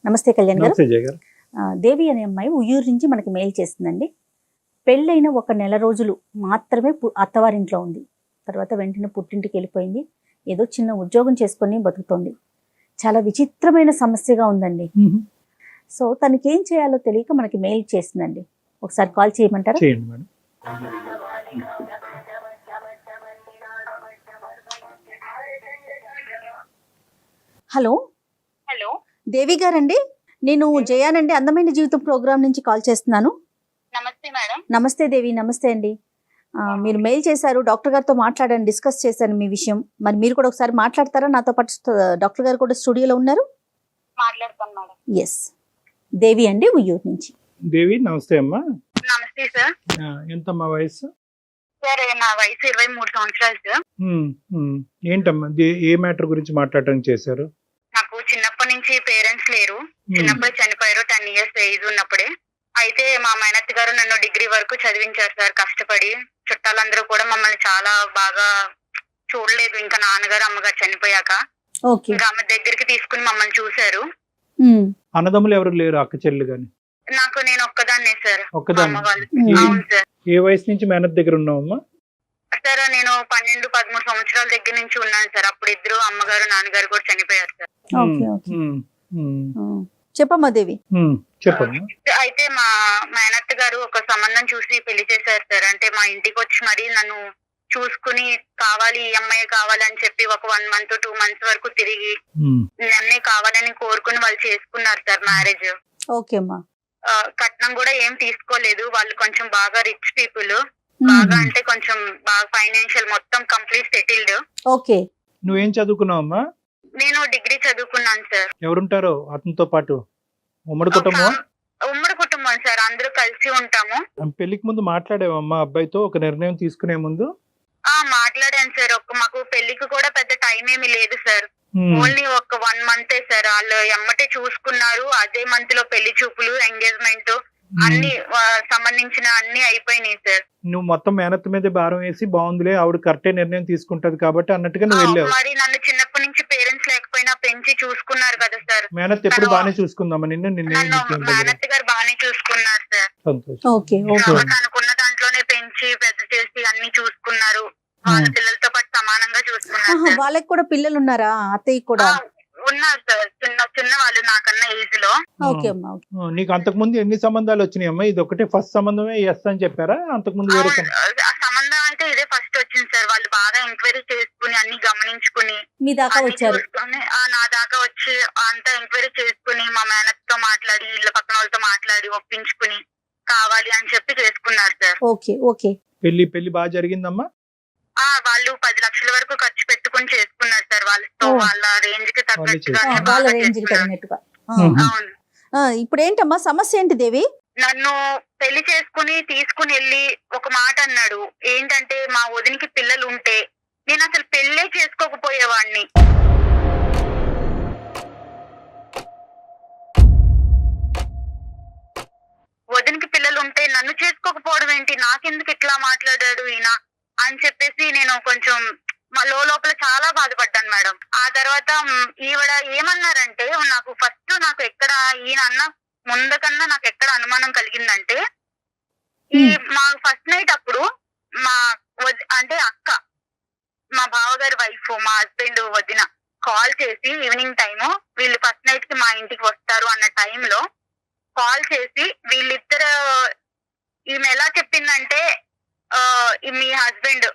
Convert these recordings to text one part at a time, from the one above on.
నమస్తే కళ్యాణ్ గారు. నమస్తే జయ గారు. దేవి అనే అమ్మాయి ఉయ్యూరు నుంచి మనకి మెయిల్ చేస్తుందండి. పెళ్ళైన 1 నెల రోజులు మాత్రమే అత్తవారింట్లో ఉంది. తర్వాత వెంటనే పుట్టింటికి వెళ్ళిపోయింది. ఏదో చిన్న ఉద్యోగం చేసుకొని బతుకుతోంది. చాలా విచిత్రమైన సమస్యగా ఉందండి. సో తనకి ఏం చేయాలో తెలియక మనకి మెయిల్ చేస్తుందండి. ఒకసారి కాల్ చేయమంటారా? చేయండి మేడం. హలో హలో, దేవి గారండి, నేను జయానండి, అందమైన జీవితం ప్రోగ్రామ్ నుంచి కాల్ చేస్తున్నాను. నమస్తే మేడం. నమస్తే దేవి. నమస్తే అండి. మీరు మెయిల్ చేశారు, డాక్టర్ గారితో మాట్లాడాను, డిస్కస్ చేశాను మీ విషయం. మరి మీరు కూడా ఒకసారి మాట్లాడతారా? నాతో పాటు డాక్టర్ గారు కూడా స్టూడియోలో ఉన్నారు. మాట్లాడతాను మేడం. ఎస్, దేవి అండి, ఉయ్యూరు నుంచి. దేవి నమస్తే అమ్మా. నమస్తే సార్. ఎంతమ్మా వయసు? సార్ నా వయసు 23 సంవత్సరాలు సార్. ఏంటమ్మా ఏ మ్యాటర్ గురించి మాట్లాడడానికి చేశారు? నాకు చిన్నప్పటి నుంచి పేరెంట్స్ లేరు. చిన్నప్పుడు చనిపోయారు. 10 ఇయర్స్ ఏజ్ ఉన్నప్పుడే. అయితే మా మేనత్త గారు నన్ను డిగ్రీ వరకు చదివించారు సార్ కష్టపడి. చుట్టాలందరూ కూడా మమ్మల్ని చాలా బాగా చూడలేదు. ఇంకా నాన్నగారు అమ్మగారు చనిపోయాక ఇంకా ఆమె దగ్గరికి తీసుకుని మమ్మల్ని చూశారు. అన్నదమ్ములు ఎవరు లేరు? అక్క చెల్లి గాని? నేను ఒక్కదాన్నే సార్. ఒక్కదాన్ని. అమ్మ వాళ్ళు. అవును సార్. ఏ వయసు నుంచి మేనత్ దగ్గర ఉన్నావమ్మా? సార్ నేను 12-13 సంవత్సరాల దగ్గర నుంచి ఉన్నాను సార్. అప్పుడు ఇద్దరు అమ్మగారు నాన్నగారు కూడా చనిపోయారు సార్. చెప్పమ్మా దేవి. చెప్పమ్మా. అయితే మా మేనత్త గారు ఒక సంబంధం చూసి పెళ్లి చేశారు సార్. అంటే మా ఇంటికి వచ్చి మరి నన్ను చూసుకుని కావాలి, ఈ అమ్మాయి కావాలని చెప్పి ఒక 1 మంత్ 2 మంత్స్ వరకు తిరిగి నన్నే కావాలని కోరుకుని వాళ్ళు చేసుకున్నారు సార్ మ్యారేజ్. ఓకే అమ్మా. కట్నం కూడా ఏం తీసుకోలేదు. వాళ్ళు కొంచెం బాగా రిచ్ పీపుల్. బాగా అంటే కొంచెం బాగా ఫైనాన్షియల్ మొత్తం కంప్లీట్ సెటిల్డ్. ఓకే. నువ్వేం చదువుకున్నావమ్మా? నేను డిగ్రీ చదువుకున్నాను సార్. ఎవరుంటారో అతనితో పాటు? ఉమ్మడి కుటుంబం? ఉమ్మడి కుటుంబం సార్, అందరూ కలిసి ఉంటాము. పెళ్లికి ముందు మాట్లాడేవమ్మా అబ్బాయితో ఒక నిర్ణయం తీసుకునే ముందు? మాట్లాడాను సార్. మాకు పెళ్లికి కూడా పెద్ద టైం ఏమీ లేదు సార్. ఓన్లీ ఒక 1 మంతే సార్. వాళ్ళు ఎమ్మటే చూసుకున్నారు. అదే మంత్ లో పెళ్లి చూపులు, ఎంగేజ్మెంట్ అన్ని సంబంధించిన అన్ని అయిపోయినాయి సార్. నువ్వు మొత్తం మేనత్త మీద భారం వేసి బాగుందిలే ఆవిడ కరెక్టే నిర్ణయం తీసుకుంటది కాబట్టి అన్నట్టుగా నువ్వు వెళ్ళావు. మరి నన్ను చిన్నప్పటి నుంచి పేరెంట్స్ లేకపోయినా పెంచి చూసుకున్నారు కదా సార్. మేనత్ ఎప్పుడు బాగానే చూసుకుందామా నిన్ను? మేనత్ గారు బాగానే చూసుకున్నారు సార్. తనకున్న దాంట్లోనే పెంచి పెద్ద చేసి అన్ని చూసుకున్నారు. వాళ్ళ పిల్లలతో పాటు సమానంగా చూసుకున్నారు. వాళ్ళకి కూడా పిల్లలు ఉన్నారా? అత్తయ్య కూడా ఉన్నారు సార్. చిన్న వాళ్ళు నాకన్నా ఏజ్ లో. నీకు అంతకు ముందు ఎన్ని సంబంధాలు వచ్చినాయి అమ్మా? ఇది ఒకటే ఫస్ట్ సంబంధమే ఎస్ అని చెప్పారా? అంతకు ముందు వేరే సంబంధం అయితే ఇదే ఫస్ట్ వచ్చింది సార్. వాళ్ళు బాగా ఎంక్వైరీ చేసుకుని అన్ని గమనించుకుని మీ దాకా వచ్చారు. నా దాకా వచ్చి అంతా ఎంక్వైరీ చేసుకుని మా మేనత్ తో మాట్లాడి ఇళ్ళ పక్కన వాళ్ళతో మాట్లాడి ఒప్పించుకుని కావాలి అని చెప్పి చేసుకున్నారు సార్. Okay okay. పెళ్లి బాగా జరిగిందమ్మా? వాళ్ళు 10 లక్షల వరకు ఖర్చు పెట్టుకుని చేసుకున్నారు సార్. వాళ్ళతో వాళ్ళ రేంజ్ కి తగ్గట్టుగా. అవును. ఇప్పుడు ఏంటమ్మా సమస్య ఏంటి దేవి? నన్ను పెళ్లి చేసుకుని తీసుకుని వెళ్ళి ఒక మాట అన్నాడు. ఏంటంటే మా వదినికి పిల్లలు ఉంటే నేను అసలు పెళ్ళే చేసుకోకపోయేవాడిని. వదినికి పిల్లలు ఉంటే నన్ను చేసుకోకపోవడం ఏంటి, నాకెందుకు ఇట్లా మాట్లాడాడు ఈయన అని చెప్పేసి నేను కొంచెం లోపల చాలా బాధపడ్డాను మేడం. ఆ తర్వాత ఈవిడ ఏమన్నారంటే, నాకు ఎక్కడ ఈయన అన్న ముందు కన్నా నాకు ఎక్కడ అనుమానం కలిగిందంటే, మా ఫస్ట్ నైట్ అప్పుడు అంటే అక్క, మా బావగారి వైఫ్, మా హస్బెండ్ వదిన కాల్ చేసి ఈవినింగ్ టైము వీళ్ళు ఫస్ట్ నైట్ కి మా ఇంటికి వస్తారు అన్న టైంలో కాల్ చేసి వీళ్ళిద్దరు, ఈమె ఎలా చెప్పిందంటే, మీ హస్బెండ్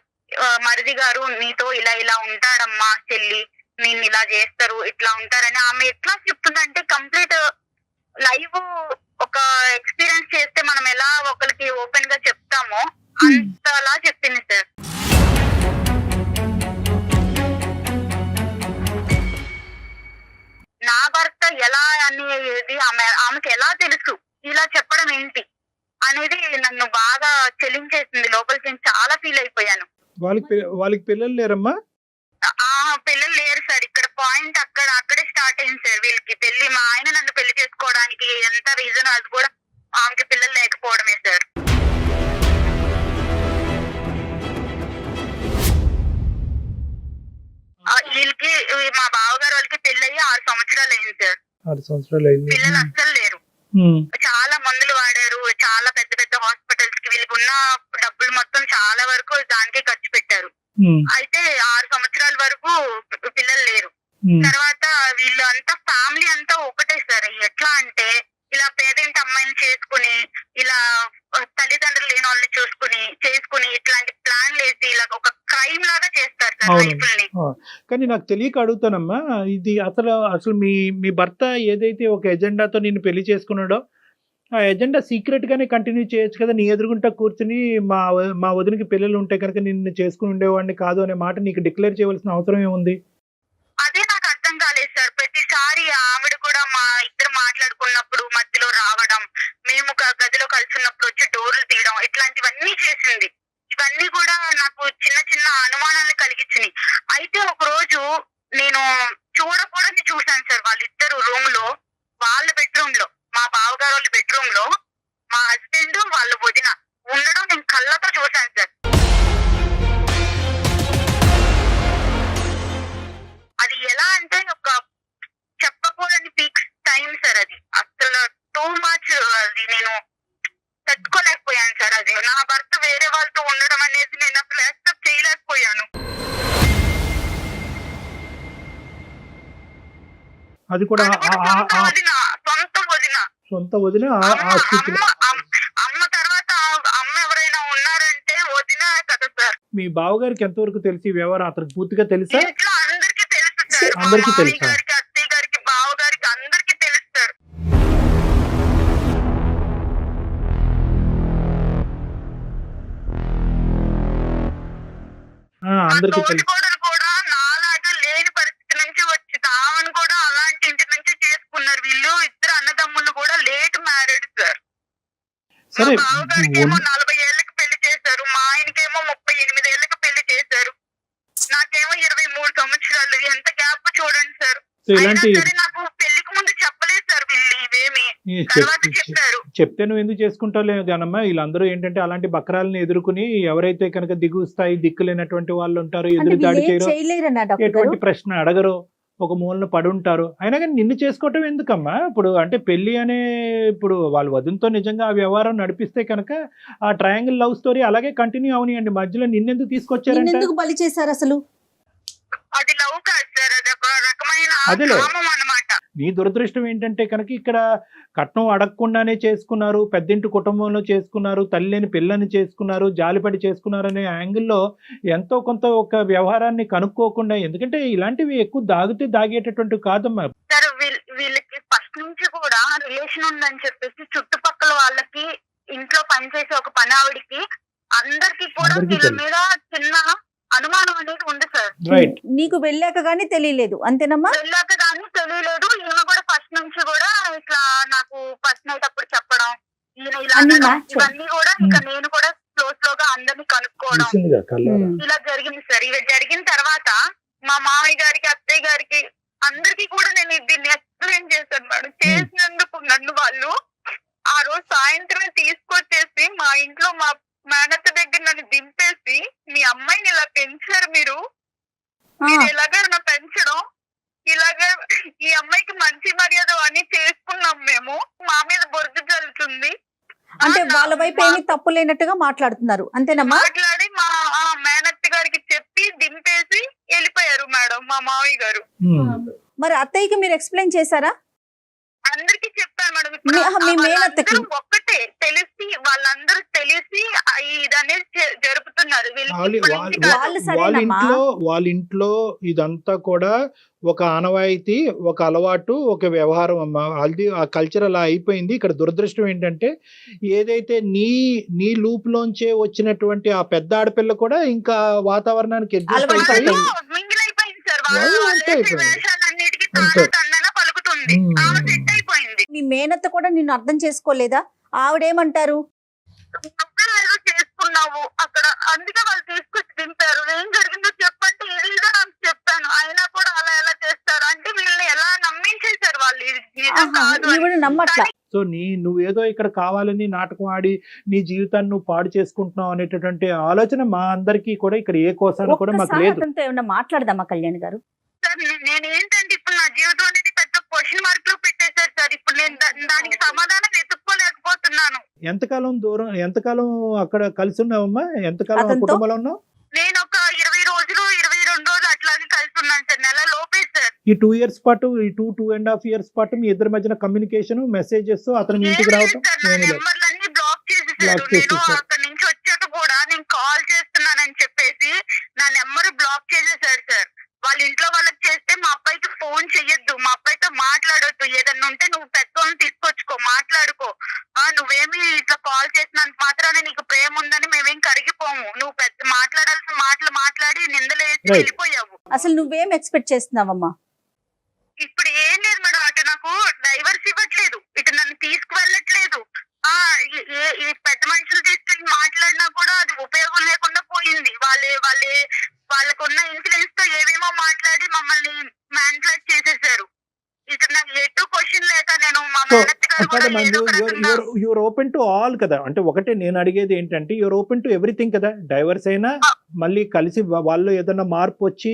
మరిది గారు నీతో ఇలా ఉంటాడమ్మా చెల్లి, నిన్ను ఇలా చేస్తారు, ఇట్లా ఉంటారని ఆమె ఎట్లా చెప్తుందంటే కంప్లీట్ లైవ్ ఒక ఎక్స్పీరియన్స్ చేస్తే మనం ఎలా ఒకరికి ఓపెన్ గా చెప్తామో అంతలా చెప్పింది సార్. నా భర్త ఎలా అనేది ఆమెకి ఎలా తెలుసు, ఇలా చెప్పడం ఏంటి అనేది నన్ను బాగా చెలించేసింది. లోపలికి నేను చాలా ఫీల్ అయిపోయాను. వాళ్ళకి పిల్లలు లేరమ్మా? పిల్లలు లేరు సార్. ఇక్కడ పాయింట్ అక్కడే స్టార్ట్ అయింది సార్. వీళ్ళకి పెళ్లి, మా ఆయన నన్ను పెళ్లి చేసుకోవడానికి ఎంత రీజన్ అది కూడా ఆమెకి పిల్లలు లేకపోవడమే సార్. వీళ్ళకి మా బావగారు వాళ్ళకి పెళ్లి అయ్యి 6 సంవత్సరాలు అయింది సార్. 6 సంవత్సరాలు అయింది. పిల్లలు అస్సలు లేరు. చాలా మందులు వాడారు, చాలా పెద్ద పెద్ద హాస్పిటల్స్ కి వీళ్ళకి ఉన్న డబ్బులు మొత్తం చాలా వరకు దానికే ఖర్చు పెట్టారు. అయితే 6 సంవత్సరాల వరకు పిల్లలు లేరు. తర్వాత వీళ్ళు అంతా ఫ్యామిలీ అంతా ఒకటే సార్. ఎట్లా అంటే ఇలా పేదింటి అమ్మాయిని చేసుకుని, ఇలా తల్లిదండ్రులు లేని వాళ్ళని చేసుకుని ఇట్లాంటి ప్లాన్లు వేసి ఇలా ఒక క్రైమ్ లాగా చేస్తారు సార్ లైఫ్ ని. కానీ నాకు తెలియక అడుగుతానమ్మా, ఇది అసలు మీ భర్త ఏదైతే ఒక ఎజెండాతో నిన్ను పెళ్లి చేసుకున్నాడో ఆ ఎజెండా సీక్రెట్ గానే కంటిన్యూ చేయొచ్చు కదా. నీ ఎదురుగుంటా కూర్చుని మా వదినకి పిల్లలు ఉంటే కనుక నిన్ను చేసుకుని ఉండేవాడిని కాదు అనే మాట నీకు డిక్లేర్ చేయవలసిన అవసరం ఏముంది? అదే నాకు అర్థం కాలేదు సార్. ప్రతిసారి ఆవిడ కూడా మా ఇద్దరు మాట్లాడుకున్నప్పుడు మధ్యలో రావడం, మేము గదిలో కలిసి ఉన్నప్పుడు వచ్చి డోర్లు తీయడం, ఇట్లాంటివన్నీ చేసింది. ఇవన్నీ కూడా నాకు చిన్న చిన్న అనుమానాలను కలిగించినాయి. అయితే ఒక రోజు నేను చూడకూడని చూశాను సార్. వాళ్ళిద్దరు రూమ్ లో, వాళ్ళ బెడ్రూమ్ లో, మా బావగారు వాళ్ళ బెడ్రూమ్ లో మా హస్బెండ్ వాళ్ళ వదిన ఉండడం నేను కళ్ళతో చూశాను సార్. అది ఎలా అంటే ఒక చెప్పకూడని పీక్ టైం సార్. అది అసలు టూ మచ్. అది నేను తట్టుకోలేకపోయాను సార్. అది నా భర్త వేరే వాళ్ళతో ఉండడం అనేది నేను అసలు యాక్సెప్ట్ చేయలేకపోయాను. అది కూడా సొంత వదిన. అమ్మ తర్వాత అమ్మ ఎవరైనా ఉన్నారంటే వదిన కదా సార్. మీ బావగారికి ఎంతవరకు తెలిసి వ్యవహారం అతనికి పూర్తిగా తెలుసా? ఇంట్లో అందరికీ తెలుసు సార్. అందరికీ తెలుసా? గారికి, అత్తయ్య గారికి, బావ గారికి అందరికీ తెలుసు సార్. అందరికీ తెలుసు. కూడా నాలాగా లేని పరిస్థితి నుంచి వచ్చి తామను కూడా అలాంటి ఇంటి నుంచి చేసుకున్నారు. వీళ్ళు ఇద్దరు అన్నదమ్ములు కూడా లేట్ మ్యారేడ్ సార్. మా సరే, బావగారికేమో 40 ఏళ్ళకి పెళ్లి చేశారు, మా ఆయనకేమో 38 ఏళ్ళకి పెళ్లి చేశారు, నాకేమో 23 సంవత్సరాలు. ఎంత గ్యాప్ చూడండి సార్. అయినా సరే నాకు పెళ్లికి ముందు చెప్పలేదు సార్ వీళ్ళు ఇవేమి. తర్వాత చెప్పారు. చెప్తే నువ్వు ఎందుకు చేసుకుంటావు గానమ్మా? వీళ్ళందరూ ఏంటంటే అలాంటి బకరాలను ఎదుర్కొని ఎవరైతే కనుక దిగు స్థాయి దిక్కు లేనటువంటి వాళ్ళు ఉంటారో, ఎదురు దాడి చేయరు, ఎటువంటి ప్రశ్న అడగరు, ఒక మూలన పడి ఉంటారు. అయినా కానీ నిన్ను చేసుకోవటం ఎందుకమ్మా? ఇప్పుడు అంటే పెళ్లి అనే ఇప్పుడు వాళ్ళ వదినతో నిజంగా ఆ వ్యవహారం నడిపిస్తే కనుక ఆ ట్రయాంగిల్ లవ్ స్టోరీ అలాగే కంటిన్యూ అవనియండి. మధ్యలో నిన్నెందుకు తీసుకొచ్చారంటే ఎందుకు బలి చేశారు అసలు? అది లవ్ కాదు సార్, అది ఒక రకమైన అదేలే. కామం అన్నమాట. నీ దురదృష్టం ఏంటంటే కనుక ఇక్కడ కట్నం అడగకుండానే చేసుకున్నారు, పెద్దింటి కుటుంబంలో చేసుకున్నారు, తల్లిని పిల్లని చేసుకున్నారు, జాలిపడి చేసుకున్నారు అనే యాంగిల్లో ఎంతో కొంత ఒక వ్యవహారాన్ని కనుక్కోకుండా, ఎందుకంటే ఇలాంటివి ఎక్కువ దాగేటటువంటివి కాదమ్మా. సార్ వీళ్ళకి ఫస్ట్ నుంచి కూడా రిలేషన్ ఉందని చెప్పేసి చుట్టుపక్కల వాళ్ళకి, ఇంట్లో పనిచేసే ఒక పని ఆవిడికి, అందరికి కూడా వీళ్ళ మీద చిన్న అనుమానం అనేది ఉంది సార్. రైట్. నీకు వెళ్ళాక గానీ తెలియలేదు అంతేనమ్మా? వెళ్ళాక కానీ తెలియలేదు. ఈయన కూడా ఫస్ట్ నుంచి కూడా ఇట్లా నాకు ఫస్ట్ నైట్ అప్పుడు చెప్పడం, ఈయన ఇలా ఇవన్నీ కూడా ఇంకా నేను కూడా స్లోగా అందరినీ కనుక్కోవడం ఇలా జరిగింది సార్. ఇవి జరిగిన తర్వాత మా మామయ్య గారికి, అత్తయ్య గారికి అందరికి కూడా నేను దీన్ని ఎక్స్ప్లెయిన్ చేశాను మేడం. చేసినందుకు నన్ను వాళ్ళు ఆ రోజు సాయంత్రమే తీసుకొచ్చేసి మా ఇంట్లో మా మేనత్త దగ్గర నన్ను దింపేసి, మీ అమ్మాయిని ఇలా పెంచారు మీరు ఇలాగా నా పెంచడం, ఇలాగా ఈ అమ్మాయికి మంచి మర్యాద అని చేసుకున్నాం మేము, మా మీద బొరుగు జల్లుతుంది అంటే వాళ్ళ వైపు ఏమీ తప్పు లేనట్టుగా మాట్లాడుతున్నారు అంతేనమ్మా? మాట్లాడి మా మేనత్త గారికి చెప్పి దింపేసి వెళ్ళిపోయారు మేడం మా మామయ్య గారు. మరి అత్తయ్యకి మీరు ఎక్స్ప్లెయిన్ చేశారా? అందరికి చెప్పాను మేడం. మీ మేనత్తకి ఒక్కటే తెలిసి, వాళ్ళందరూ తెలిసి ఇది అనేది జరుపుతున్నారు. వాళ్ళ ఇంట్లో ఇదంతా కూడా ఒక ఆనవాయితీ, ఒక అలవాటు, ఒక వ్యవహారం అమ్మా. అది ఆ కల్చర్ అలా అయిపోయింది. ఇక్కడ దురదృష్టం ఏంటంటే ఏదైతే నీ లూప్ లోంచే వచ్చినటువంటి ఆ పెద్ద ఆడపిల్ల కూడా ఇంకా వాతావరణానికి మీ మేనత్త కూడా నిన్ను అర్థం చేసుకోలేదా? ఆవిడేమంటారు? చేసుకున్నావు అక్కడ, అందుకే వాళ్ళు తీసుకొచ్చి దింపారు. ఏం జరిగిందో చెప్పంటే ఇదిగా నాకు చెప్పాను. అయినా కూడా అలా ఎలా చేస్తారు అంటే వీళ్ళని ఎలా నమ్మించేశారు వాళ్ళు. నమ్మట్లా. సో నువ్వేదో ఇక్కడ కావాలని నాటకం ఆడి నీ జీవితాన్ని నువ్వు పాడు చేసుకుంటున్నావు అనేటటువంటి ఆలోచన మా అందరికీ కూడా ఇక్కడ ఏ కోసాన కూడా మాకు లేదు. ఏమన్నా మాట్లాడదామా కళ్యాణ్ గారు? సార్ నేను ఏంటంటే ఇప్పుడు నా జీవితం అనేది పెద్ద క్వశ్చన్ మార్క్ లో దానికి సమాధానం వెతుక్కోలేకపోతున్నాను. ఎంతకాలం అక్కడ కలిసి ఉన్నావమ్మా? ఎంతకాలం ఆ కుటుంబంలో ఉన్నావు? నేను ఒక 20 రోజులు 22 రోజులు అట్లాగే కలిసి ఉన్నాను సార్. నెల లోపే సార్. ఈ 2 years పాటు, ఈ 2.5 years పాటు మీ ఇద్దరి మధ్యన కమ్యూనికేషన్, మెసేజెస్, అతను మీ ఇంటికి రావటం నెంబర్లన్నీ బ్లాక్ చేసేసారు. నేను అక్కడి నుంచి వచ్చాక కూడా నేను కాల్ చేస్తున్నానని చెప్పేసి నా నెంబర్ బ్లాక్ చేసేసారు సార్. వాళ్ళ ఇంట్లో వాళ్ళకి చేస్తే మా అబ్బాయికి ఫోన్ చెయ్యొద్దు, మా అబ్బాయితో మాట్లాడొద్దు, ఏదన్నా ఉంటే నువ్వు పెద్దోళ్ళని తీసుకొచ్చుకో, మాట్లాడుకో, నువ్వేమి ఇట్లా కాల్ చేసినంత మాత్రానే నీకు ప్రేమ ఉందని మేమేం కరిగిపోము, నువ్వు పెద్ద మాట్లాడాల్సిన మాటలు మాట్లాడి నిందలేసి వెళ్ళిపోయావు. అసలు నువ్వేం ఎక్స్పెక్ట్ చేస్తున్నావమ్మా? ఇప్పుడు ఏం లేదు మేడం, అటు నాకు డైవర్స్ ఇవ్వట్లేదు, ఇటు నన్ను తీసుకువెళ్ళట్లేదు. ఈ పెద్ద మనుషులు తీసుకెళ్ళి మాట్లాడినా కూడా అది ఉపయోగం లేకుండా పోయింది. వాళ్ళకున్న ఇన్ఫ్లుయెన్స్ తో ఏమేమో మాట్లాడి మమ్మల్ని మ్యానిపులేట్ చేసేసారు. ఇక్కడ నాకు ఎటు క్వశ్చన్ లేక నేను మా మేనత్త గారు కూడా యూర్ ఓపెన్ టు ఆల్ కదా. అంటే ఒకటే నేను అడిగేది ఏంటంటే, యూర్ ఓపెన్ టు ఎవ్రీథింగ్ కదా. డైవర్స్ అయినా మళ్ళీ కలిసి వాళ్ళు ఏదైనా మార్పు వచ్చి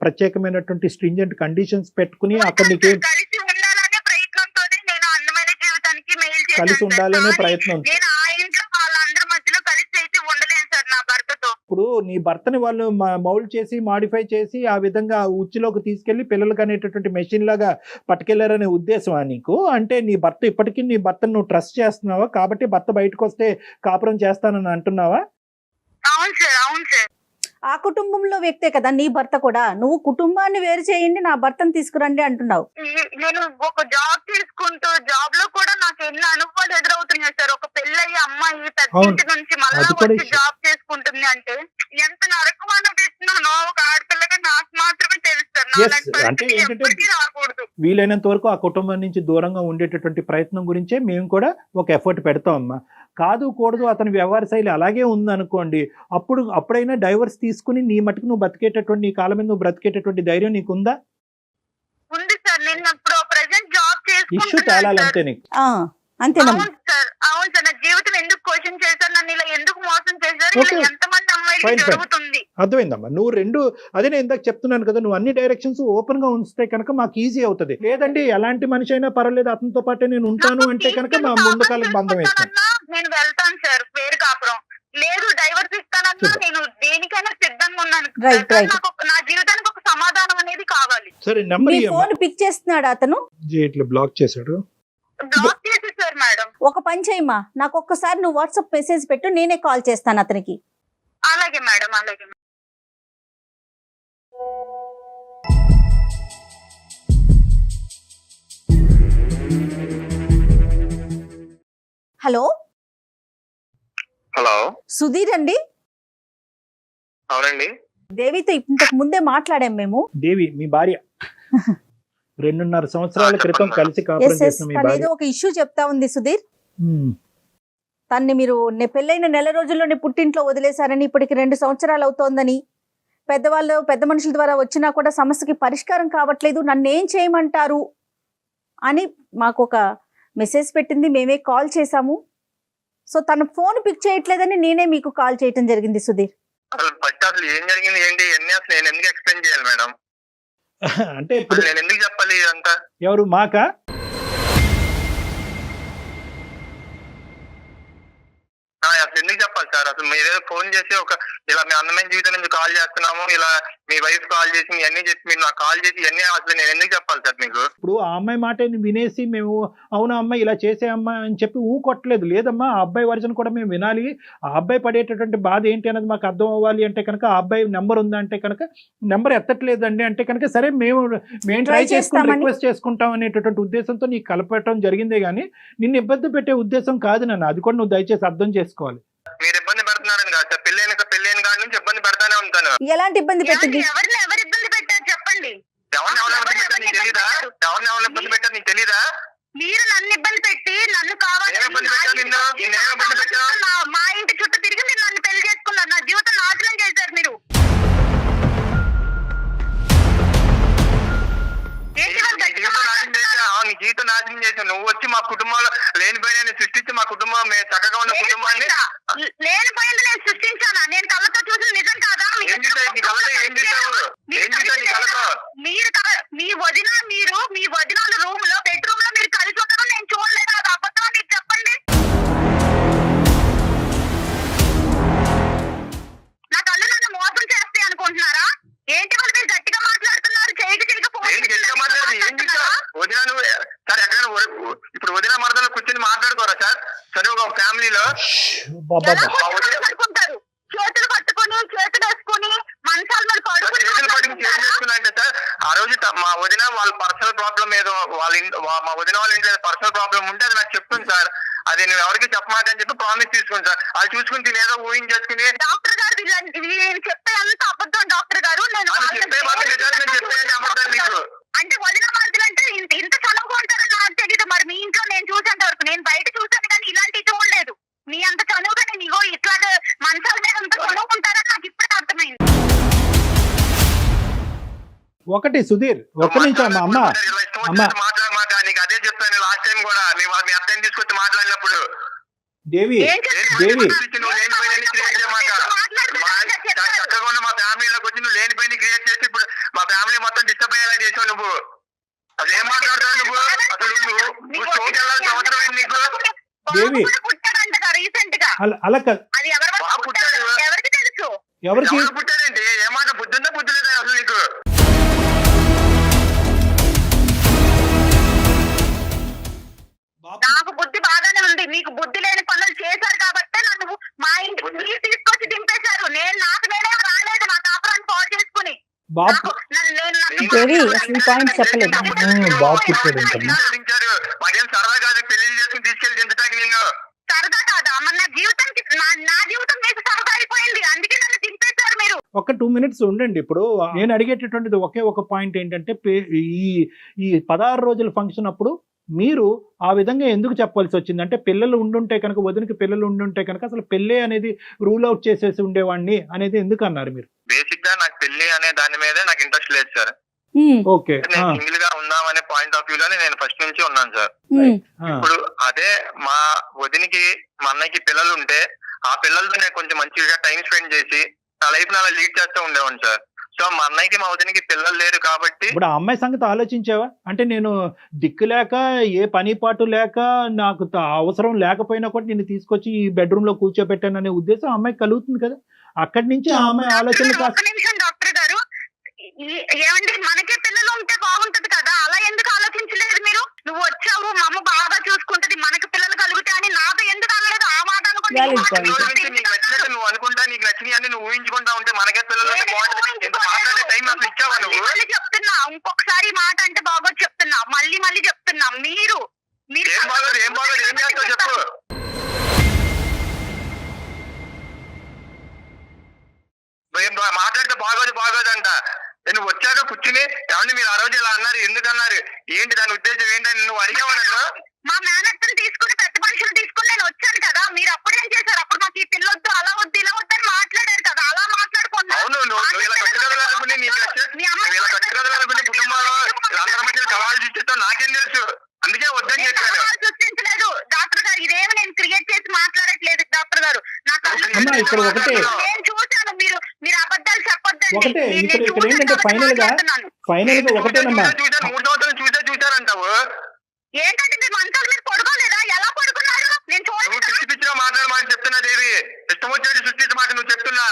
ప్రత్యేకమైనటువంటి స్ట్రింజెంట్ కండిషన్స్ పెట్టుకుని అక్కడ నీకేం కలిసి ఉండాలనే ప్రయత్నంతోనే నేను అందమైన జీవితానికి మెయిల్ చేశాను. కలిసి ఉండాలనే ప్రయత్నం. నేను ఆ ఇంట్లో వాళ్ళందరి మధ్యలో కలిసి అయితే ఉండలేను సార్ నా భర్తతో. ఇప్పుడు నీ భర్తని వాళ్ళు మౌల్డ్ చేసి, మాడిఫై చేసి, ఆ విధంగా ఉచ్చులోకి తీసుకెళ్లి పిల్లలకు అనేటటువంటి మెషిన్ లాగా పట్టుకెళ్లారనే ఉద్దేశమా నీకు? అంటే నీ భర్త ఇప్పటికీ నీ భర్తను నువ్వు ట్రస్ట్ చేస్తున్నావా కాబట్టి భర్త బయటకు వస్తే కాపురం చేస్తానని అంటున్నావా? అవును సార్, అవును సార్. ఆ కుటుంబంలో వ్యక్తే కదా నీ భర్త కూడా. నువ్వు కుటుంబాన్ని వేరు చేయండి, నా భర్తను తీసుకురండి అంటున్నావు. నేను ఒక జాబ్ తీసుకుంటూ జాబ్ లో కూడా నాకు ఎన్ని అనుభవాలు ఎదురవుతున్నాయి సార్. ఒక పెళ్ళయ్యి అమ్మాయి పెద్ద నుంచి మళ్ళా వచ్చి జాబ్ చేసుకుంటుంది అంటే ఎంత నరకం అనిపిస్తున్నానో ఒక ఆడపిల్లగా నాకు మాత్రమే తెలుస్తారు. రాకూడదు. వీలైనంత వరకు ఆ కుటుంబం నుంచి దూరంగా ఉండేటటువంటి ప్రయత్నం గురించే మేము కూడా ఒక ఎఫర్ట్ పెడతాం అమ్మా. కాదు కూడదు అతని వ్యవహార శైలి అలాగే ఉందనుకోండి, అప్పుడైనా డైవర్స్ తీసుకుని నీ మటుకు నువ్వు బతికేటటువంటి, నీ కాలం మీద నువ్వు బ్రతికేటటువంటి ధైర్యం నీకుందా? ఉంది సార్. నేను ఇప్పుడు ప్రెజెంట్ జాబ్ ఇష్యూ తేలాలంతే నీకు. అంతేనమ్మా. అవును సార్. నా జీవితం ఎందుకు క్వశ్చన్ చేశారు, నన్ను ఇలా ఎందుకు మోసం చేశారు, ఇలా ఎంతమంది అమ్మాయిలు జరుగుతుంది. అర్థమైందమ్మా. నువ్వు అదే నేను ఇందాక చెప్తున్నాను కదా, నువ్వు అన్ని డైరెక్షన్స్ ఓపెన్ గా ఉంచితే కనుక మాకు ఈజీ అవుతుంది. లేదండి ఎలాంటి మనిషి అయినా పర్వాలేదు అతనితో పాటే నేను ఉంటాను అంటే కనుక మా ముందు కాలం బంధం వేస్తాను. నేను వెళ్తాను సార్ వేరు కాపురం. లేదు డైవర్స్ ఇస్తానన్నా నేను దేనికైనా సిద్ధంగా ఉన్నాను. నా జీవితానికి ఒక సమాధానం అనేది కావాలి. సరే నెంబర్ ఫోన్ పిక్ చేస్తున్నాడు అతను, ఇట్లా బ్లాక్ చేశాడు. బ్లాక్ చేసేసారు మేడం. ఒక పని చేయమ్మా, నాకు ఒక్కసారి నువ్వు వాట్సాప్ మెసేజ్ పెట్టు, నేనే కాల్ చేస్తాను అతనికి. అలాగే మేడం, అలాగే. హలో హలో, సుధీర్ అండి? అవునండి. దేవితో ఇంతకు ముందే మాట్లాడాం మేము. దేవి మీ భార్య 2.5 సంవత్సరాల క్రితం కలిసి కాపురం చేసిన మీ భార్య. ఏదో ఒక ఇష్యూ చెప్తా ఉంది సుధీర్. తన్ని మీరు పెళ్ళైన నెల రోజుల్లోనే పుట్టింట్లో వదిలేశారని, ఇప్పటికి 2 సంవత్సరాలు అవుతోందని, పెద్ద మనుషుల ద్వారా వచ్చినా కూడా సమస్యకి పరిష్కారం కావట్లేదు, నన్ను ఏం చేయమంటారు అని మాకు ఒక మెసేజ్ పెట్టింది. మేమే కాల్ చేశాము. సో తన ఫోన్ పిక్ చేయట్లేదని నేనే మీకు కాల్ చేయటం జరిగింది సుధీర్. అసలు ఏం జరిగింది ఏంటి అసలు నేను ఎందుకు ఎక్స్ప్లెయిన్ చేయాలి మేడం? అంటే నేను ఎందుకు చెప్పాలి ఇదంతా? ఎవరు మాకా? అసలు ఎందుకు చెప్పాలి సార్? అసలు మీరేదో ఫోన్ చేసి ఇలా మీ అందమైన జీవితం నుంచి కాల్ చేస్తున్నాము, ఇలా మీ వైఫ్ కాల్ చేసి మీ అన్ని చెప్పి మీరు నాకు కాల్ చేసి ఇవన్నీ అసలు నేను ఎందుకు చెప్పాలి సార్ మీకు? ఇప్పుడు ఆ అమ్మాయి మాట వినేసి మేము అవునా అమ్మాయి ఇలా చేసే అమ్మాయి అని చెప్పి కొట్టలేదు. లేదమ్మా, ఆ అబ్బాయి వర్జన్ కూడా మేము వినాలి. ఆ అబ్బాయి పడేటటువంటి బాధ ఏంటి అనేది మాకు అర్థం అవ్వాలి అంటే కనుక, ఆ అబ్బాయి నెంబర్ ఉందంటే కనుక నెంబర్ ఎత్తట్లేదండి అంటే కనుక సరే మేము ట్రై చేసుకుని రిక్వెస్ట్ చేసుకుంటాం అనేటటువంటి ఉద్దేశంతో నీకు కలపటం జరిగిందే గానీ నిన్ను ఇబ్బంది పెట్టే ఉద్దేశం కాదు నాన్న. అది కూడా నువ్వు దయచేసి అర్థం చేసుకోవాలి. మీరు ఇబ్బంది పెడుతున్నారని కాదు సార్, పెళ్ళైన కాడి నుంచి ఇబ్బంది పెడతానే ఉంటాను. ఎలాంటి ఇబ్బంది పెట్టింది? ఎవరు ఇబ్బంది పెట్టారు చెప్పండి. ఎవరిని ఇబ్బంది పెట్టారు నీకు తెలీదా? ఎవరిని ఇబ్బంది పెట్టారు నీకు తెలీదా? మీరు నన్ను ఇబ్బంది పెట్టి నన్ను కావాలి మా ఇంటి చుట్టూ తిరిగి మీరు నన్ను పెళ్లి చేసుకున్నారు. నా జీవితం నాశనం చేశారు మీరు. నీ జీవితం నాశనం చేశావు. నువ్వు వచ్చి మా కుటుంబంలో లేనిపోయిన సృష్టించి మా కుటుంబం చక్కగా ఉన్న కుటుంబాన్ని లేనిపోయింది నేను సృష్టించానా? నేను కళ్ళతో చూసిన నిజం కాదా? మీ వదిన మీ వదినాలు రూమ్ లో బెడ్రూమ్ లో మీరు కలిసి ఉండడం నేను చూడలేదు వదిన నువ్వు సార్ ఎక్కడైనా ఇప్పుడు వదిన మరదలు కూర్చొని మాట్లాడుకోరా సార్ సరే ఒక ఫ్యామిలీలో పడుకుంటారు చేతులు పట్టుకుని చేతులు వేసుకుని మంచాల మీద చేతులు పట్టుకుని చేతులు వేసుకున్నా అంటే సార్ ఆ రోజు మా వదిన వాళ్ళ పర్సనల్ ప్రాబ్లం ఏదో మా వదిన వాళ్ళ ఇంట్లో పర్సనల్ ప్రాబ్లం ఉంటే అది నాకు చెప్తుంది సార్. అది నువ్వు ఎవరికి చెప్పమాకని చెప్పి ప్రామిస్ తీసుకుని సార్. అది చూసుకుని తినేదో ఊహించేసుకుని డాక్టర్ గారు నేను చెప్పే అంత అబద్ధం డాక్టర్ గారు. నేను చెప్పే అబద్ధం నీకు అంటే వదిన మరదలు అంటే ఇంత చనువుగా ఉంటారని నాకు తెలియదు. మరి మీ ఇంట్లో నేను చూసేంత వరకు నేను బయట చూసాను కానీ ఇలాంటివి చూడలేదు. మీ అంత చనువుగా నేను ఇగో ఇట్లాగా మంచాల మీద అంత చనువుకుంటారని నాకు ఇప్పుడే అర్థమైంది. ఒకటి సుధీర్ ఒక్క నిమిషం అమ్మ మాట్లాడమాక నీకు అదే చెప్పాను లాస్ట్ టైం కూడా మీ అత్తని తీసుకొచ్చి మాట్లాడినప్పుడు దేవి నువ్వు లేనిపోయిన క్రియేట్ చేయమాక. చక్కగా ఉన్న మా ఫ్యామిలీలోకి వచ్చి నువ్వు లేనిపోయిన క్రియేట్ చేసి ఇప్పుడు మా ఫ్యామిలీ మొత్తం డిస్టర్బ్ అయ్యేలా చేసావు నువ్వు. అసలు ఏం మాట్లాడుతున్నావు నువ్వు? అసలు నువ్వు షోకి వెళ్ళాల్సిన అవసరం ఏంటి నీకు? దేవి రీసెంట్ గా అలా అది ఎవరికి తెలుసు? ఎవరికి పుట్టాడండి? ఏమాట బుద్ధి ఉందా బుద్ధి లేదా అసలు నీకు? నాకు బుద్ధి బాగానే ఉంది. మీకు బుద్ధి లేని పనులు చేశారు కాబట్టి నన్ను మా ఇంటికి మీరు తీసుకొచ్చి దింపేశారు. నాకు నేనేం రాలేదు నా కాపురాన్ని పాడు చేసుకుని. మాకేం సరదా కాదు పెళ్లి చేసుకుని తీసుకెళ్లి దించడానికి నిన్ను. సరదా కాదా? మరి నా జీవితం మీకు సరదా అయిపోయింది. అందుకే నన్ను దింపేశారు మీరు. ఒక 2 minutes ఉండండి. ఇప్పుడు నేను అడిగేటటువంటిది ఒకే ఒక పాయింట్ ఏంటంటే ఈ 16 రోజుల ఫంక్షన్ అప్పుడు మీరు ఆ విధంగా ఎందుకు చెప్పాల్సి వచ్చింది? అంటే పిల్లలు ఉండుంటే కనుక వదినకి పిల్లలు ఉండుంటే కనుక అసలు పెళ్ళి అనేది రూల్ అవుట్ చేసేసి ఉండేవాడిని అనేది ఎందుకు అన్నారు మీరు? బేసిక్ గా నాకు పెళ్లి అనే దాని మీదే నాకు ఇంట్రెస్ట్ లేదు సార్. ఓకే నేను సింగిల్ గా ఉందామనే పాయింట్ ఆఫ్ వ్యూ లోనే నేను ఫస్ట్ నుంచి ఉన్నాను సార్. ఇప్పుడు అదే మా వదినికి మా అన్నయ్యకి పిల్లలు ఉంటే ఆ పిల్లలతో నేను కొంచెం మంచిగా టైం స్పెండ్ చేసి నా లైఫ్ అలా లీడ్ చేస్తూ ఉండేవాడిని సార్. సో మా అన్నయ్యకి మా వదినికి పిల్లలు లేరు కాబట్టి ఇప్పుడు ఆ అమ్మాయి సంగతి ఆలోచించావా? అంటే నేను దిక్కు లేక ఏ పని పాటు లేక నాకు అవసరం లేకపోయినా కూడా నేను తీసుకొచ్చి ఈ బెడ్రూమ్ లో కూర్చోబెట్టాను అనే ఉద్దేశం ఆ అమ్మాయి కలుగుతుంది కదా. అక్కడి నుంచి ఆ అమ్మాయి ఆలోచన డాక్టర్ గారు ఏమండి మనకే పిల్లలు ఉంటే బాగుంటది కదా, అలా ఎందుకు ఆలోచించలేదు మీరు? నువ్వు వచ్చావు మా అమ్మ బాగా చూసుకుంటది మనకి పిల్లలు కలుగుతాయి అని నాతో ఎందుకు అనలేదు? ఆ మాట అనుకుంటే నీకు నచ్చినట్టు నువ్వు అనుకుంటా నీకు నచ్చినవి అన్ని నువ్వు ఊహించుకుంటా ఉంటే మనకే పిల్లలు మాట్లాడే టైం అసలు ఇచ్చావా నువ్వు? చెప్తున్నా ఇంకొకసారి మాట అంటే బాగోదు చెప్తున్నా, మళ్ళీ చెప్తున్నా. మీరు ఏం బాగోదు ఏం చేస్తావు చెప్పు. మాట్లాడితే బాగోదు అంట. నువ్వు వచ్చాక కూర్చుని ఏమంటే మీరు ఆ రోజు ఇలా అన్నారు ఎందుకు అన్నారు ఏంటి దాని ఉద్దేశం ఏంటని నువ్వు అడిగావా నన్ను? మా మేనత్తను తీసుకుని పెద్ద మనుషులు తీసుకుని నేను వచ్చాను కదా, మీరు అప్పుడేం చేశారు? అప్పుడు మాకు ఈ పిల్లొద్దు అలా వద్దు ఇలా వద్దు అని మాట్లాడారు కదా, అలా మాట్లాడుకున్నా. అవును నువ్వు ఇలా కట్టుకోవాలనుకుని ఇలా కట్టుకోవాలనుకుని కుటుంబంలో అందరి మధ్య సవాళ్ళు సృష్టిస్తావు నాకేం తెలుసు, అందుకే వద్దని చెప్పాను. సృష్టించలేదు డాక్టర్ గారు, ఇదేమి నేను క్రియేట్ చేసి మాట్లాడట్లేదు డాక్టర్ గారు. నేను చూశాను మీరు అబద్ధాలు చెప్పొద్దండి. ఒకటే ఇక్కడ ఏంటంటే ఫైనల్ గా ఒకటేనమ్మా. 3 సంవత్సరాలు చూసారంటావు ఏంటంటే మీరు మంచాల మీద పడుకోలేదా? ఎలా పడుకున్నారు? నేను పిచ్చి పిచ్చిగా మాట్లాడమని చెప్తున్నా దేవి. ఇష్టం వచ్చినట్టు సృష్టించమాట నువ్వు చెప్తున్నా.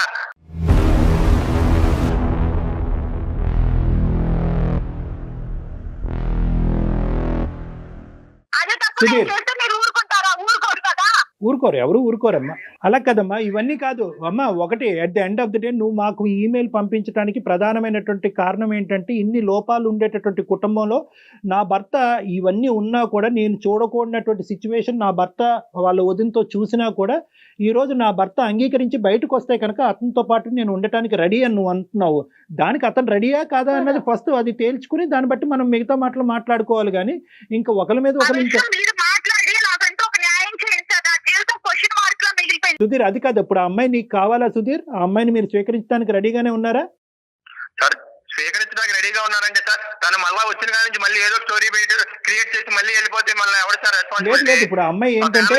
అదే తప్పు చేస్తే మీరు ఊరుకుంటారా? ఊరుకోరు కదా. ఊరుకోరు, ఎవరు ఊరుకోరమ్మా. అలా కదమ్మా, ఇవన్నీ కాదు అమ్మా. ఒకటి at the end of the day నువ్వు మాకు ఈమెయిల్ పంపించడానికి ప్రధానమైనటువంటి కారణం ఏంటంటే ఇన్ని లోపాలు ఉండేటటువంటి కుటుంబంలో నా భర్త ఇవన్నీ ఉన్నా కూడా నేను చూడకూడనటువంటి సిచ్యువేషన్ నా భర్త వాళ్ళ వదినతో చూసినా కూడా ఈరోజు నా భర్త అంగీకరించి బయటకు వస్తే కనుక అతనితో పాటు నేను ఉండటానికి రెడీ అని నువ్వు అంటున్నావు. దానికి అతను రెడీయా కాదా అన్నది ఫస్ట్ అది తేల్చుకుని దాన్ని బట్టి మనం మిగతా మాటలు మాట్లాడుకోవాలి. కానీ ఇంకా ఒకరి మీద ఒకరు సుధీర్ అది కాదు. ఇప్పుడు ఆ అమ్మాయి నీకు కావాలా సుధీర్? ఆ అమ్మాయిని మీరు స్వీకరించడానికి రెడీగానే ఉన్నారా? సార్ స్వీకరించడానికి రెడీగా ఉన్నారంటే సార్ తను మళ్ళీ వచ్చిన కాడి నుంచి మళ్ళీ ఏదో స్టోరీ క్రియేట్ చేసి మళ్ళీ వెళ్ళిపోతే మళ్ళీ ఎవరు సార్ రెస్పాన్స్? లేదు ఇప్పుడు ఆ అమ్మాయి ఏంటంటే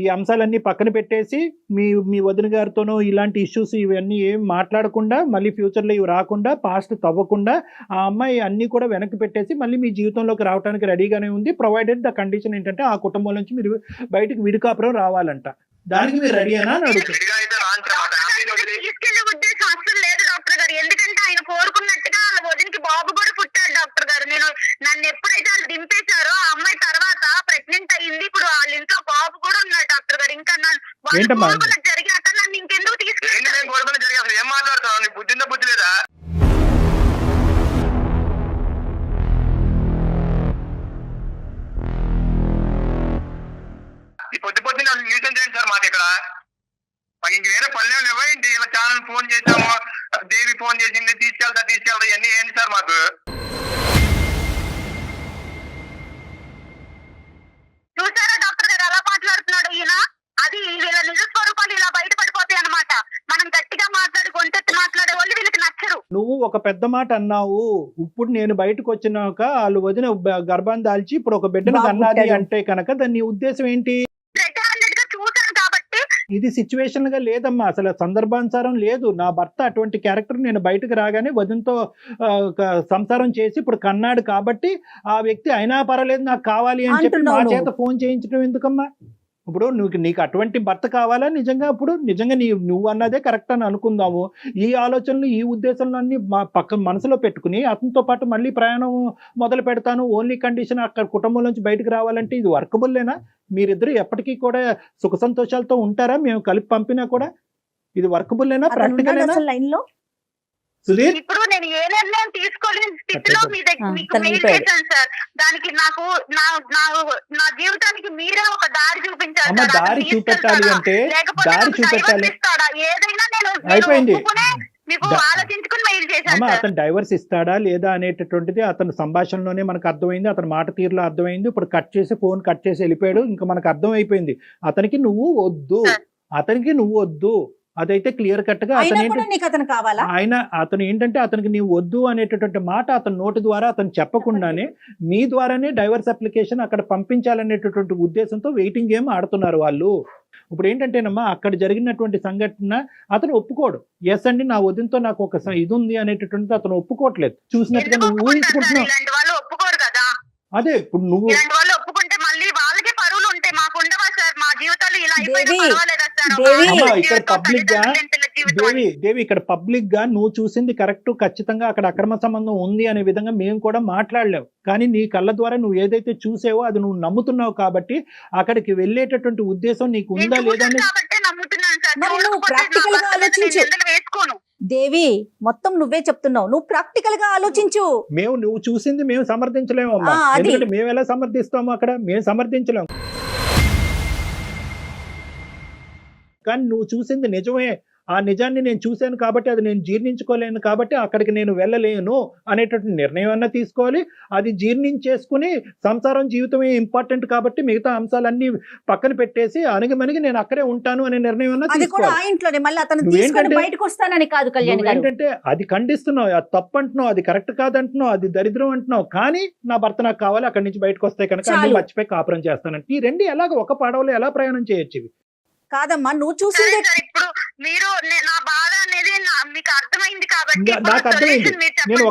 ఈ అంశాలన్నీ పక్కన పెట్టేసి మీ వదిన గారితోనూ ఇలాంటి ఇష్యూస్ ఇవన్నీ ఏం మాట్లాడకుండా మళ్ళీ ఫ్యూచర్ లో ఇవి రాకుండా పాస్ట్ తవ్వకుండా ఆ అమ్మాయి అన్ని కూడా వెనక్కి పెట్టేసి మళ్ళీ మీ జీవితంలోకి రావడానికి రెడీగానే ఉంది. ప్రొవైడెడ్ ద కండిషన్ ఏంటంటే ఆ కుటుంబం నుంచి మీరు బయటకు విడికాపురం రావాలంట. దానికి మీరు రెడీ అయినా అని అడుగుతారు. తీసుకెళ్లే ఉద్దేశం అసలు లేదు డాక్టర్ గారు. ఎందుకంటే ఆయన కోరుకున్నట్టుగా వాళ్ళ వదినకి బాబు కూడా ఏంటమ్మా? జరిగాక నన్ను ఇంకెందుకు తీసుకెళ్ళి కోరుకుని జరిగి అసలు ఏం మాట్లాడుతున్నావు? నీకు బుద్ధిందా బుద్ధి లేదా? ఈ పొద్దు పొద్దున్న అసలు న్యూసెన్స్ ఏంటి సార్ మాకు ఇక్కడ? మాకు ఇంక వేరే పల్లె ఇవ్వండి. ఇలా ఛానల్ ఫోన్ చేసాము, దేవి ఫోన్ చేసింది, తీసుకెళ్తా ఇవన్నీ ఏంటి సార్ మాకు? చూసారా డాక్టర్ గారు ఎలా మాట్లాడుతున్నాడు ఈయన? అది వీళ్ళ నిజ స్వరూపాలు ఇలా బయటపడిపోతాయి అన్నమాట. మనం గట్టిగా మాట్లాడి గొంతెత్తి మాట్లాడే వాళ్ళు వీళ్ళకి నచ్చరు. నువ్వు ఒక పెద్ద మాట అన్నావు. ఇప్పుడు నేను బయటకు వచ్చినాక వాళ్ళు వదిన గర్భాన్ని దాల్చి ఇప్పుడు ఒక బిడ్డను కన్నది అంటే కనుక దాని ఉద్దేశం ఏంటి? చూసాను కాబట్టి ఇది సిచ్యువేషన్ గా లేదమ్మా, అసలు సందర్భానుసారం లేదు. నా భర్త అటువంటి క్యారెక్టర్ నేను బయటకు రాగానే వదినతో సంసారం చేసి ఇప్పుడు కన్నాడు కాబట్టి ఆ వ్యక్తి అయినా పర్వాలేదు నాకు కావాలి అని చెప్పి మా చేత ఫోన్ చేయించడం ఎందుకమ్మా? ఇప్పుడు నీకు అటువంటి భర్త కావాలా? నిజంగా నువ్వు అన్నదే కరెక్ట్ అని అనుకుందాము. ఈ ఆలోచనలు ఈ ఉద్దేశాలు అన్ని పక్క మనసులో పెట్టుకుని అతనితో పాటు మళ్ళీ ప్రయాణం మొదలు పెడతాను, ఓన్లీ కండిషన్ అక్కడ కుటుంబం నుంచి బయటకు రావాలంటే ఇది వర్కబుల్లేనా? మీరిద్దరు ఎప్పటికీ కూడా సుఖ సంతోషాలతో ఉంటారా? మేము కలిపి పంపినా కూడా ఇది వర్కబుల్లేనా? ప్రాక్టికల్ లైన్ లో సుధీర్, ఇప్పుడు నేను ఏ నిర్ణయం తీసుకోలేని స్థితిలో మీ దగ్గర మీకు మెయిల్ చేశాను సార్. దానికి నాకు నా జీవితానికి మీరే ఒక దారి చూపించాలి. దారి చూపెట్టాలి అంటే దారి చూపెట్టాలి. ఏదైనా నేను అయిపోయింది. మీకు ఆలోచించుకుని మెయిల్ చేశాను. అతను డైవర్స్ ఇస్తాడా లేదా అనేటటువంటిది అతని సంభాషణలోనే మనకు అర్థమైంది, అతని మాట తీరులో అర్థమైంది. ఇప్పుడు ఫోన్ కట్ చేసి వెళ్ళిపోయాడు. ఇంకా మనకు అర్థం అయిపోయింది అతనికి నువ్వు వద్దు. అదైతే క్లియర్ కట్ గా అతను ఏంటంటే అతనికి నీవు వద్దు అనేటటువంటి మాట అతని నోటి ద్వారా అతను చెప్పకుండానే మీ ద్వారానే డైవర్స్ అప్లికేషన్ అక్కడ పంపించాలనేటటువంటి ఉద్దేశంతో వెయిటింగ్ గేమ్ ఆడుతున్నారు వాళ్ళు. ఇప్పుడు ఏంటంటేనమ్మా అక్కడ జరిగినటువంటి సంఘటన అతను ఒప్పుకోడు. ఎస్ అండి నా వదినతో నాకు ఒక ఇది ఉంది అనేటటువంటిది అతను ఒప్పుకోవట్లేదు. చూసినట్టుగా నువ్వు ఊహించుకుంటున్నావు. అదే ఇప్పుడు నువ్వు ఒప్పుకుంటే మళ్ళీ వాళ్ళకే పరువులు ఉంటాయి, మాకు ఉండవా సార్? మా జీవితాలు ఇలా ఇక్కడ పబ్లిక్ గా నువ్వు చూసింది కరెక్ట్, ఖచ్చితంగా అక్కడ అక్రమ సంబంధం ఉంది అనే విధంగా మేము కూడా మాట్లాడలేవు. కానీ నీ కళ్ళ ద్వారా నువ్వు ఏదైతే చూసావో అది నువ్వు నమ్ముతున్నావు కాబట్టి అక్కడికి వెళ్ళేటటువంటి ఉద్దేశం నీకు ఉందా లేదా అని దేవి మొత్తం నువ్వే చెప్తున్నావు. నువ్వు ప్రాక్టికల్ గా ఆలోచించు. నువ్వు చూసింది మేము సమర్థించలేము అమ్మా. ఎందుకంటే మేము ఎలా సమర్థిస్తాము? అక్కడ మేము సమర్థించలేము. కానీ నువ్వు చూసింది నిజమే. ఆ నిజాన్ని నేను చూశాను కాబట్టి అది నేను జీర్ణించుకోలేను కాబట్టి అక్కడికి నేను వెళ్ళలేను అనేటటువంటి నిర్ణయం అన్నా తీసుకోవాలి. అది జీర్ణించేసుకుని సంసారం జీవితమే ఇంపార్టెంట్ కాబట్టి మిగతా అంశాలన్నీ పక్కన పెట్టేసి అణిగిమణిగి నేను అక్కడే ఉంటాను అనే నిర్ణయం అన్నా తీసుకోవాలి. ఏంటంటే అది ఖండిస్తున్నావు, అది తప్పు అంటున్నావు, అది కరెక్ట్ కాదంటున్నావు, అది దరిద్రం అంటున్నావు. కానీ నా భర్త నాకు కావాలి, అక్కడి నుంచి బయటకు వస్తే కనుక అన్ని మర్చిపోయి కాపురం చేస్తానంటే ఈ రెండు ఎలాగ ఒక పడవలో ఎలా ప్రయాణం చేయొచ్చు? ఇవి కాదమ్మా నువ్వు చూసింది. ఇప్పుడు మీరు నా బాధ అనేది మీకు అర్థమైంది కాబట్టి నాకు అర్థమైంది. నేను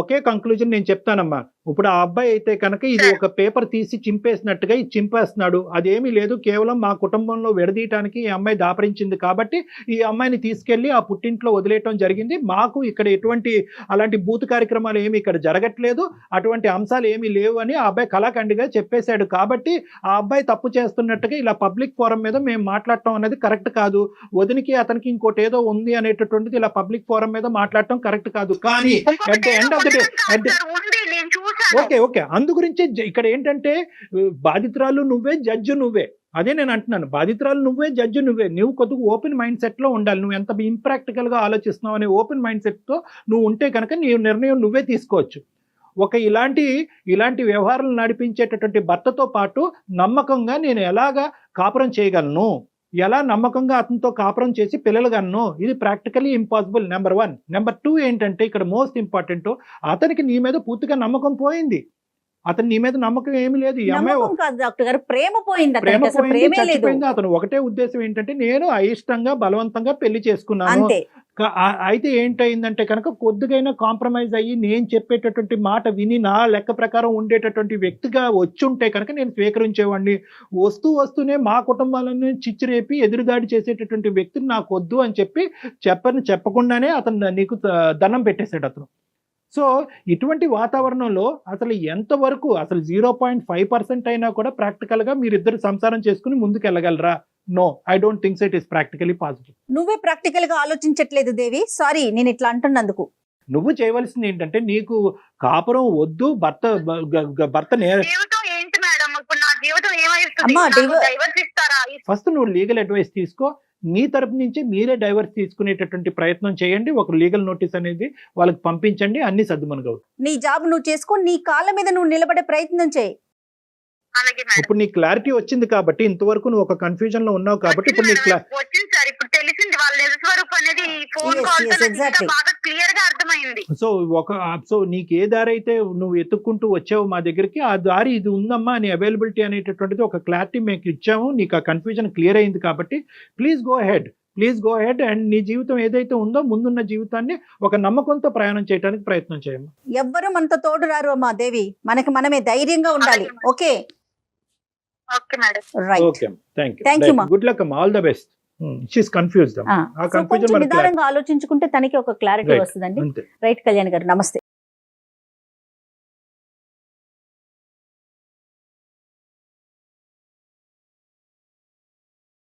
ఒకే కంక్లూజన్ నేను చెప్తానమ్మా. ఇప్పుడు ఆ అబ్బాయి అయితే కనుక ఇది ఒక పేపర్ తీసి చింపేసినట్టుగా ఇది చింపేస్తున్నాడు. అదేమీ లేదు, కేవలం మా కుటుంబంలో విడదీయటానికి ఈ అమ్మాయి దాపరించింది కాబట్టి ఈ అమ్మాయిని తీసుకెళ్లి ఆ పుట్టింట్లో వదిలేయటం జరిగింది. మాకు ఇక్కడ ఎటువంటి అలాంటి బూత్ కార్యక్రమాలు ఏమి ఇక్కడ జరగట్లేదు, అటువంటి అంశాలు ఏమీ లేవు అని ఆ అబ్బాయి కళాఖండిగా చెప్పేశాడు. కాబట్టి ఆ అబ్బాయి తప్పు చేస్తున్నట్టుగా ఇలా పబ్లిక్ ఫోరం మీద మేము మాట్లాడటం అనేది కరెక్ట్ కాదు. వదినికి అతనికి ఇంకోటి ఏదో ఉంది అనేటటువంటిది ఇలా పబ్లిక్ ఫోరం మీద మాట్లాడటం కరెక్ట్ కాదు. కానీ at the end of the day okay అందు గురించి ఇక్కడ ఏంటంటే బాధితురాలు నువ్వే, జడ్జి నువ్వే. అదే నేను అంటున్నాను, బాధితురాలు నువ్వే, జడ్జి నువ్వే. నువ్వు కొద్దిగా ఓపెన్ మైండ్ సెట్ లో ఉండాలి. నువ్వు ఎంత ఇంప్రాక్టికల్ గా ఆలోచిస్తున్నావు అనే ఓపెన్ మైండ్ సెట్ తో నువ్వు ఉంటే కనుక నీ నిర్ణయం నువ్వే తీసుకోవచ్చు. ఇలాంటి వ్యవహారాలు నడిపించేటటువంటి భర్తతో పాటు నమ్మకంగా నేను ఎలాగా కాపురం చేయగలను, ఎలా నమ్మకంగా అతనితో కాపురం చేసి పిల్లలు కన్ను, ఇది ప్రాక్టికలీ ఇంపాసిబుల్. నెంబర్ 1. నెంబర్ 2 ఏంటంటే ఇక్కడ మోస్ట్ ఇంపార్టెంట్, అతనికి నీ మీద పూర్తిగా నమ్మకం పోయింది. అతను నీ మీద నమ్మకం ఏమి లేదు. ఈ అమ్మాయి ప్రేమ పోయింది, చచ్చిపోయింది. అతను ఒకటే ఉద్దేశం ఏంటంటే నేను అయిష్టంగా బలవంతంగా పెళ్లి చేసుకున్నాను. అయితే ఏంటయిందంటే కనుక కొద్దిగైనా కాంప్రమైజ్ అయ్యి నేను చెప్పేటటువంటి మాట విని నా లెక్క ప్రకారం ఉండేటటువంటి వ్యక్తిగా వచ్చి ఉంటే కనుక నేను స్వీకరించేవాడిని. వస్తూనే మా కుటుంబాలను చిచ్చిరేపి ఎదురుదాడి చేసేటటువంటి వ్యక్తిని నాకు వద్దు అని చెప్పకుండానే అతను నీకు దండం పెట్టేశాడు అతను. సో ఇటువంటి వాతావరణంలో అసలు ఎంతవరకు అసలు 0.5% అయినా కూడా ప్రాక్టికల్గా మీరిద్దరు సంసారం చేసుకుని ముందుకు వెళ్ళగలరా? No, I don't think it is practically possible. నువ్వే ప్రాక్టికల్ గా ఆలోచించట్లేదు దేవి. సారీ నేను ఇట్లా అంటున్నందుకు. నువ్వు చేయవలసింది ఏంటంటే నీకు కాపురం వద్దు, భర్త జీవితం ఏంటి మేడం? ఇప్పుడు నా జీవితం ఏమైస్తుంది? అమ్మా, డైవర్స్ ఇస్తారా? ఫస్ట్ నువ్వు లీగల్ అడ్వైస్ తీసుకో. మీ తరపు నుంచి మీరే డైవర్స్ తీసుకునేటటువంటి ప్రయత్నం చేయండి. ఒక లీగల్ నోటీస్ అనేది వాళ్ళకి పంపించండి, అన్ని సర్దుమనుగవు. నీ జాబ్ నువ్వు చేసుకో, నీ కాళ్ళ మీద నువ్వు నిలబడే ప్రయత్నం చేయి. అలాగే మేడం. ఇప్పుడు నీ క్లారిటీ వచ్చింది కాబట్టి, ఇంతవరకు నువ్వు ఒక కన్ఫ్యూజన్ లో ఉన్నావు కాబట్టి ఇప్పుడు నీ వచ్చింది సార్, ఇప్పుడు తెలిసింది వాళ్ళ నిజ స్వరూపం అనేది phone Yes, call yes, exactly. బాగా క్లియర్ గా అర్థమైంది. సో నీకు ఏ దారి అయితే నువ్వు ఎత్తుక్కుంటూ వచ్చావు మా దగ్గరికి, ఆ దారి ఇది ఉందమ్మా అని అవైలబిలిటీ అనేటటువంటిది ఒక క్లారిటీ మీకు ఇచ్చాము. నీకు ఆ కన్ఫ్యూజన్ క్లియర్ అయింది కాబట్టి ప్లీజ్ గో హెడ్ అండ్ నీ జీవితం ఏదైతే ఉందో ముందున్న జీవితాన్ని ఒక నమ్మకంతో ప్రయాణం చేయడానికి ప్రయత్నం చేయమ్మా. ఎవ్వరు మనతో తోడు రారు అమ్మా దేవి, మనకి మనమే ధైర్యంగా ఉండాలి. Okay okay madam. Right. Okay, thank Thank you, you. ma. Good luck అమ్మా, all the best. She's confused. ఆ కొంచెం కన్ఫ్యూజన్ నిదానంగా ఆలోచించుకుంటే తనకి ఒక క్లారిటీ Right. వస్తుందండి. అంతే. రైట్ కళ్యాణ్ గారు, నమస్తే.